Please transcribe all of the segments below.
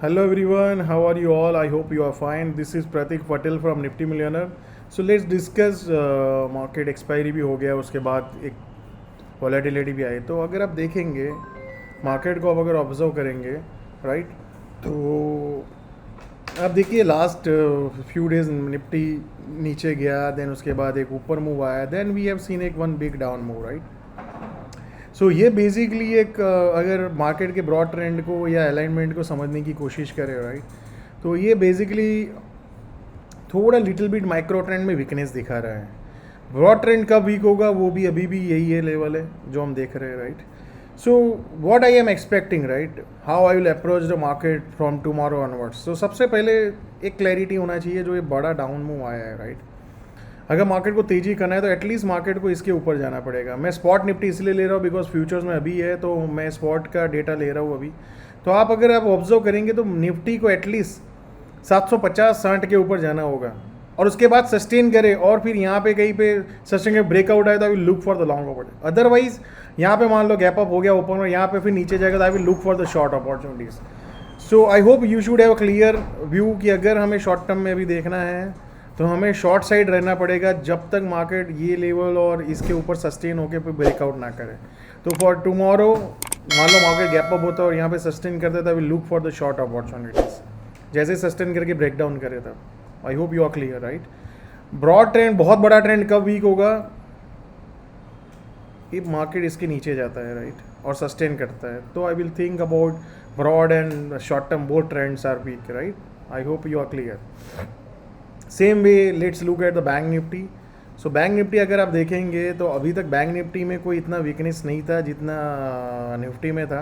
Hello everyone, how are you all? I hope you are fine. This is Pratik Patel from Nifty Millionaire. So let's discuss market expiry भी हो गया, उसके बाद एक volatility भी आई. तो अगर आप देखेंगे मार्केट को, आप अगर ऑब्जर्व करेंगे राइट, तो आप देखिए लास्ट फ्यू डेज निफ्टी नीचे गया, देन उसके बाद एक ऊपर मूव आया, देन वी हैव सीन एक one big down move right. So ये बेसिकली एक अगर मार्केट के ब्रॉड ट्रेंड को या अलाइनमेंट को समझने की कोशिश करें राइट, तो ये बेसिकली थोड़ा लिटिल बिट माइक्रो ट्रेंड में वीकनेस दिखा रहा है. ब्रॉड ट्रेंड कब वीक होगा वो भी अभी भी यही है लेवल है जो हम देख रहे हैं right. So what I am expecting right, how I will approach the market from tomorrow onwards. तो सबसे पहले एक क्लैरिटी होना चाहिए, जो ये बड़ा डाउन मूव आया है राइट, अगर मार्केट को तेजी करना है तो एटलीस्ट मार्केट को इसके ऊपर जाना पड़ेगा. मैं स्पॉट निफ्टी इसलिए ले रहा हूँ बिकॉज फ्यूचर्स में अभी है, तो मैं स्पॉट का डेटा ले रहा हूँ अभी. तो आप अगर आप ऑब्जर्व करेंगे तो निफ्टी को एटलीस्ट 750-60 के ऊपर जाना होगा और उसके बाद सस्टेन करे, और फिर यहाँ पे कहीं पे सस्टेन के ब्रेकआउट आए तो I will look for the long opportunity. Otherwise यहाँ पे मान लो गैप अप हो गया ओपन और यहाँ पे फिर नीचे जाएगा तो I will look for the short opportunities. So I hope you should have a clear view कि अगर हमें शॉर्ट टर्म में भी देखना है तो हमें शॉर्ट साइड रहना पड़ेगा जब तक मार्केट ये लेवल और इसके ऊपर सस्टेन होकर फिर ब्रेकआउट ना करे. तो फॉर टुमारो मान लो मार्केट गैप अप होता है और यहाँ पे सस्टेन करता है तो will look for the short opportunities, जैसे सस्टेन करके ब्रेक डाउन करे तब. I hope you are clear right. Broad trend, बहुत बड़ा ट्रेंड कब वीक होगा, ये मार्केट इसके नीचे जाता है राइट और सस्टेन करता है, तो I will think about broad and short term both trends are weak right. I hope you are clear. Same way let's look at the Bank Nifty. So Bank Nifty अगर आप देखेंगे तो अभी तक बैंक निफ्टी में कोई इतना weakness नहीं था जितना निफ्टी में था.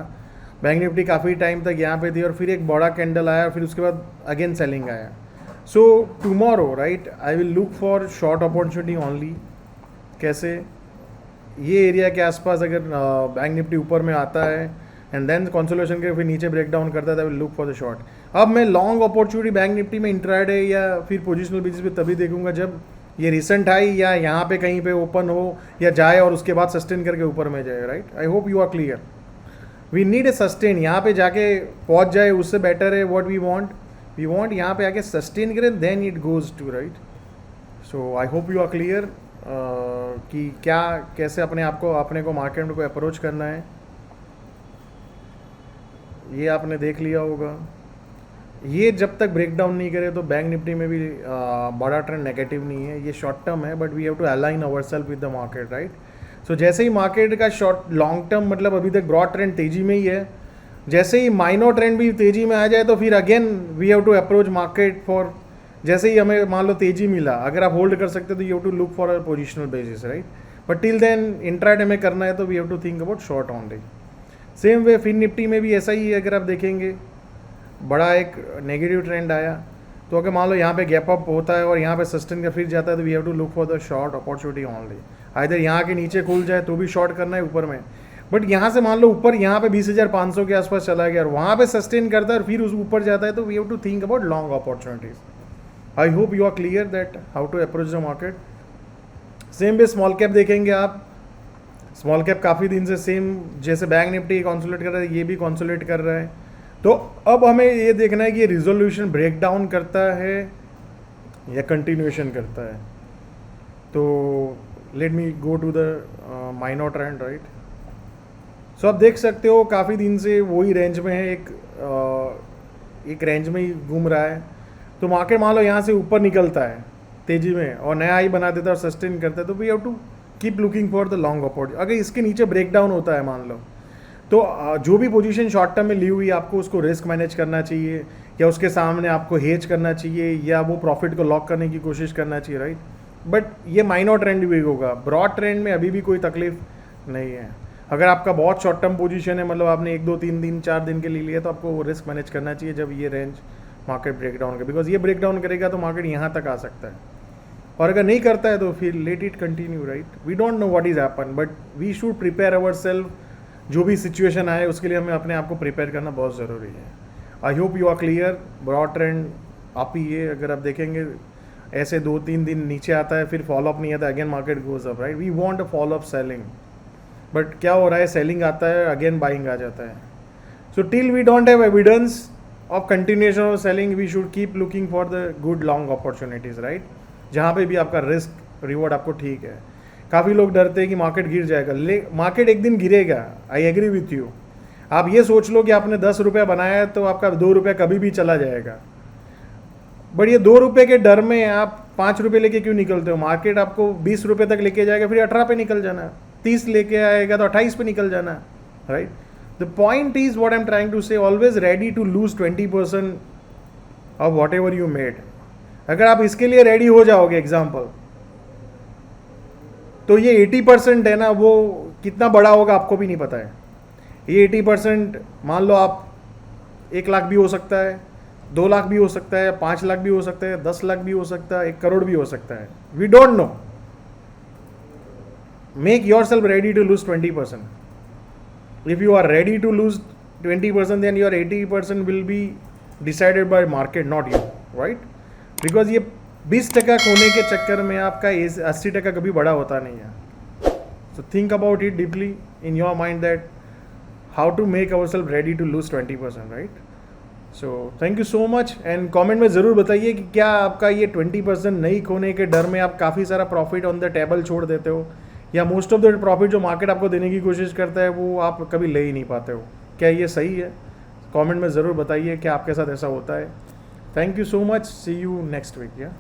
बैंक निफ्टी काफ़ी टाइम तक यहाँ पे थी और फिर एक बड़ा कैंडल आया, फिर उसके बाद अगेन सेलिंग आया. So tomorrow right I will look for short opportunity only. कैसे, ये एरिया के आसपास अगर बैंक निफ्टी ऊपर में आता है एंड देन कंसोलेशन के फिर नीचे ब्रेक डाउन करता है, I will look for the short. अब मैं लॉन्ग अपॉर्चुनिटी बैंक निफ्टी में इंट्राडे या फिर पोजिशनल बेसिस पे तभी देखूंगा जब ये रिसेंट हाई या यहाँ पे कहीं पे ओपन हो या जाए और उसके बाद सस्टेन करके ऊपर में जाए right. I hope you are clear. We need a sustain, यहाँ पे जाके पहुँच जाए उससे बेटर है. व्हाट वी वांट यहाँ पे आके सस्टेन करें then it goes to right. So I hope you are clear कि क्या कैसे अपने को मार्केट को अप्रोच करना है, ये आपने देख लिया होगा. ये जब तक ब्रेक डाउन नहीं करे तो बैंक निफ्टी में भी बड़ा ट्रेंड नेगेटिव नहीं है, ये शॉर्ट टर्म है, but we have to align our self with the market right. So जैसे ही मार्केट का शॉर्ट लॉन्ग टर्म मतलब अभी तक ब्रॉड ट्रेंड तेजी में ही है, जैसे ही माइनर ट्रेंड भी तेजी में आ जाए तो फिर again we have to approach market for, जैसे ही हमें मान लो तेजी मिला, अगर आप होल्ड कर सकते तो you have to look for a positional basis right. But till then intraday में करना है तो we have to think about short only. Same way Fin Nifty में भी ऐसा ही है. अगर आप देखेंगे बड़ा एक नेगेटिव ट्रेंड आया, तो अगर मान लो यहाँ पे गैप अप होता है और यहाँ पे सस्टेन का फिर जाता है तो we have to look for the short opportunity only. Either यहाँ के नीचे खुल जाए तो भी शॉर्ट करना है ऊपर में, बट यहाँ से मान लो ऊपर यहाँ पे 20,500 के आसपास चला गया और वहाँ पे सस्टेन करता है और फिर उस ऊपर जाता है तो we have to think about long opportunities. I hope you are clear that how to approach the market. Same way small cap देखेंगे आप, स्मॉल कैप काफ़ी दिन से सेम जैसे बैंक निफ्टी कॉन्सोलेट कर रहा है, ये भी कॉन्सोलेट कर रहा है. तो अब हमें ये देखना है कि ये रिजोल्यूशन ब्रेक डाउन करता है या कंटिन्यूएशन करता है. तो let me go to the minor trend right. So आप देख सकते हो काफ़ी दिन से वही रेंज में है, एक रेंज में ही घूम रहा है. तो मार्केट मान लो यहाँ से ऊपर निकलता है तेजी में और नया हाई बना देता है और सस्टेन करता है, तो we have to keep looking for the long opportunity. अगर इसके नीचे ब्रेक डाउन होता है मान लो, तो जो भी पोजीशन शॉर्ट टर्म में ली हुई आपको उसको रिस्क मैनेज करना चाहिए या उसके सामने आपको हेज करना चाहिए या वो प्रॉफिट को लॉक करने की कोशिश करना चाहिए राइट. बट ये माइनर ट्रेंड भी होगा, ब्रॉड ट्रेंड में अभी भी कोई तकलीफ नहीं है. अगर आपका बहुत शॉर्ट टर्म पोजीशन है, मतलब आपने 1 2 3 दिन 4 दिन के लिए लिया, तो आपको वो रिस्क मैनेज करना चाहिए जब ये रेंज मार्केट ब्रेक डाउन करे, बिकॉज ये ब्रेक डाउन करेगा तो मार्केट यहाँ तक आ सकता है. और अगर नहीं करता है तो फिर let it continue right. We don't know what is happen, but we should prepare our self. जो भी सिचुएशन आए उसके लिए हमें अपने आप को प्रिपेयर करना बहुत ज़रूरी है. I hope you are clear. Broad trend आप ही ये अगर आप देखेंगे ऐसे 2-3 दिन नीचे आता है फिर फॉलोअप नहीं आता, again market goes up right. We want a follow up selling, but क्या हो रहा है, सेलिंग आता है अगेन बाइंग आ जाता है. So till we don't have evidence of continuation of selling, we should keep looking for the good long opportunities, right? जहाँ पे भी आपका रिस्क रिवॉर्ड आपको ठीक है. काफ़ी लोग डरते हैं कि मार्केट गिर जाएगा. मार्केट एक दिन गिरेगा, आई एग्री विथ यू. आप ये सोच लो कि आपने 10 रुपये बनाया है तो आपका 2 रुपये कभी भी चला जाएगा. बट ये 2 रुपये के डर में आप 5 रुपये लेके क्यों निकलते हो? मार्केट आपको 20 रुपये तक लेके जाएगा, फिर 18 पे निकल जाना है. 30 लेके आएगा तो 28 पे निकल जाना है, right? The point is what I am trying to say, always ready to lose 20% of whatever you made. अगर आप इसके लिए रेडी हो जाओगे, एग्जाम्पल, तो ये 80% है ना, वो कितना बड़ा होगा आपको भी नहीं पता है. ये 80% मान लो आप 1 लाख भी हो सकता है, 2 लाख भी हो सकता है, 5 लाख भी हो सकता है, 10 लाख भी हो सकता है, 1 करोड़ भी हो सकता है. We don't know. Make yourself ready to lose 20%. If you are ready to lose 20%, then your 80% will be decided by market, not you, right? Because ये 20% खोने के चक्कर में आपका 80% कभी बड़ा होता नहीं है. So think about it deeply in your mind that how to make ourselves ready to lose 20%, right? So thank you so much, and comment में ज़रूर बताइए कि क्या आपका ये 20% नहीं खोने के डर में आप काफ़ी सारा प्रॉफिट ऑन द टेबल छोड़ देते हो, या मोस्ट ऑफ द प्रॉफिट जो मार्केट आपको देने की कोशिश करता है वो आप कभी ले ही नहीं पाते हो. क्या ये सही है? कमेंट में ज़रूर बताइए कि आपके साथ ऐसा होता है. Thank you so much. See you next week. या